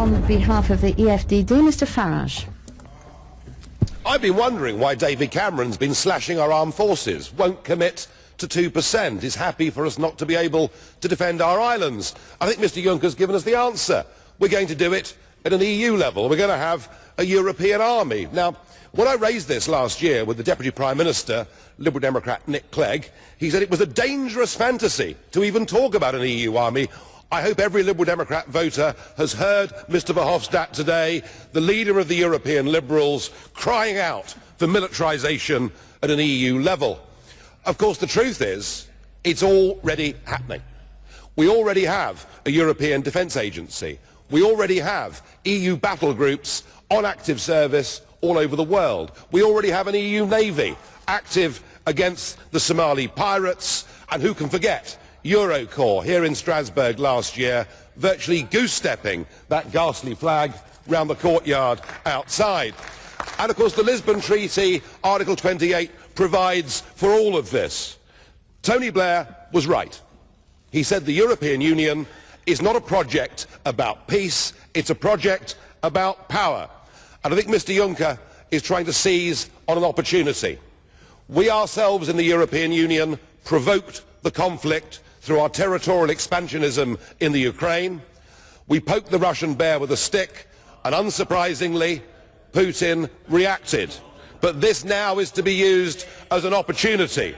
on behalf of the EFDD, Mr. Farage. I've been wondering why David Cameron's been slashing our armed forces, won't commit to 2%, is happy for us not to be able to defend our islands. I think Mr Juncker's given us the answer. We're going to do it at an EU level. We're going to have a European army. Now, when I raised this last year with the Deputy Prime Minister, Liberal Democrat Nick Clegg, he said it was a dangerous fantasy to even talk about an EU army. I hope every Liberal Democrat voter has heard Mr Verhofstadt today, the leader of the European Liberals, crying out for militarisation at an EU level. Of course, the truth is, it's already happening. We already have a European Defence Agency. We already have EU battle groups on active service all over the world. We already have an EU Navy active against the Somali pirates, and who can forget Eurocorps here in Strasbourg last year, virtually goose-stepping that ghastly flag round the courtyard outside. And of course the Lisbon Treaty, Article 28, provides for all of this. Tony Blair was right. He said the European Union is not a project about peace, it's a project about power. And I think Mr Juncker is trying to seize on an opportunity. We ourselves in the European Union provoked the conflict through our territorial expansionism in the Ukraine. We poked the Russian bear with a stick, and unsurprisingly, Putin reacted. But this now is to be used as an opportunity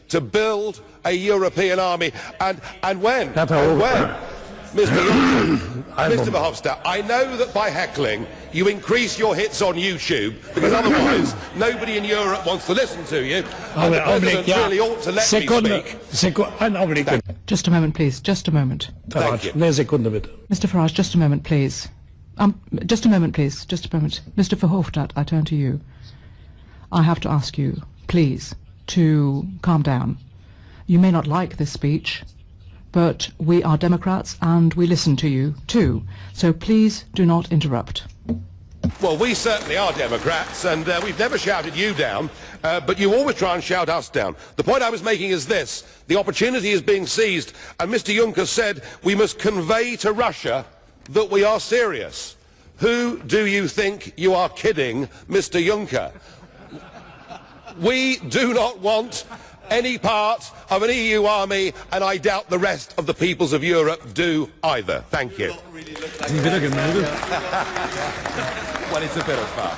to build a European army. And when? Mr Verhofstadt, I know that by heckling you increase your hits on YouTube, because otherwise nobody in Europe wants to listen to you, and the President really ought to let me speak. Just a moment, please. Just a moment. Mr Farage, just a moment, please. Just a moment, please. Just a moment. Mr Verhofstadt, I turn to you. I have to ask you, please, to calm down. You may not like this speech, but we are Democrats and we listen to you too. So please do not interrupt. Well, we certainly are Democrats, and we've never shouted you down, but you always try and shout us down. The point I was making is this. The opportunity is being seized, and Mr Juncker said we must convey to Russia that we are serious. Who do you think you are kidding, Mr Juncker? We do not want any part of an EU army, and I doubt the rest of the peoples of Europe do either. Thank you. Well, it's a bit of fun.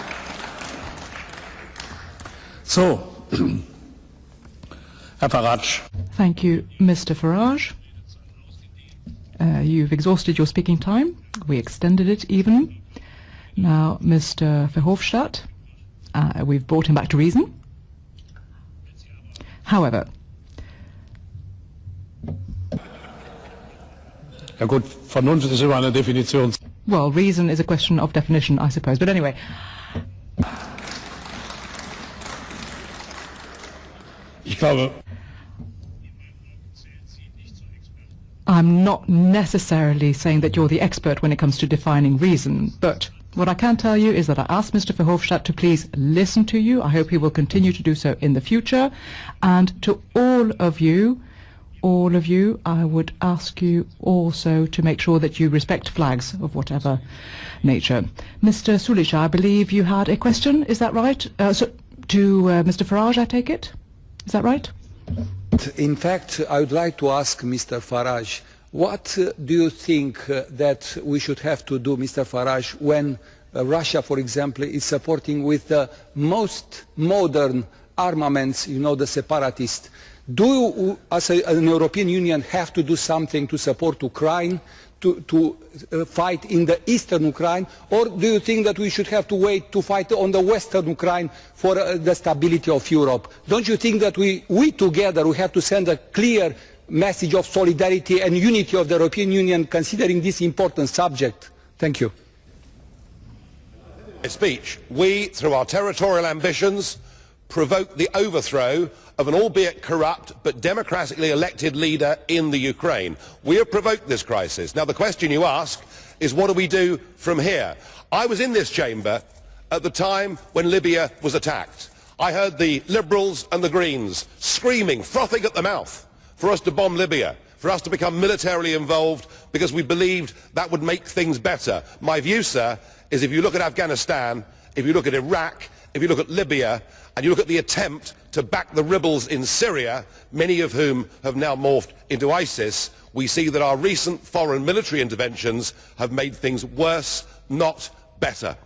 So, Herr Farage. Thank you, Mr Farage. You've exhausted your speaking time. We extended it even. Now, Mr Verhofstadt, we've brought him back to reason. However, ja gut, Vernunft ist immer eine Definition. Well, reason is a question of definition, I suppose. But anyway, Ich glaube, I'm not necessarily saying that you're the expert when it comes to defining reason, but what I can tell you is that I asked Mr Verhofstadt to please listen to you. I hope he will continue to do so in the future. And to all of you, I would ask you also to make sure that you respect flags of whatever nature. Mr Sulic, I believe you had a question, is that right? To Mr Farage, I take it? Is that right? In fact, I would like to ask Mr Farage, what do you think that we should have to do, Mr Farage, when Russia, for example, is supporting with the most modern armaments, you know, the separatists? Do you, as an European Union, have to do something to support Ukraine, to fight in the eastern Ukraine, or do you think that we should have to wait to fight on the western Ukraine for the stability of Europe? Don't you think that we together we have to send a clear message of solidarity and unity of the European Union considering this important subject? Thank you. Speech. We, through our territorial ambitions, provoked the overthrow of an albeit corrupt but democratically elected leader in the Ukraine. We have provoked this crisis. Now the question you ask is, what do we do from here? I was in this chamber at the time when Libya was attacked. I heard the Liberals and the Greens screaming, frothing at the mouth, for us to bomb Libya, for us to become militarily involved because we believed that would make things better. My view, sir, is if you look at Afghanistan, if you look at Iraq, if you look at Libya, and you look at the attempt to back the rebels in Syria, many of whom have now morphed into ISIS, we see that our recent foreign military interventions have made things worse, not better.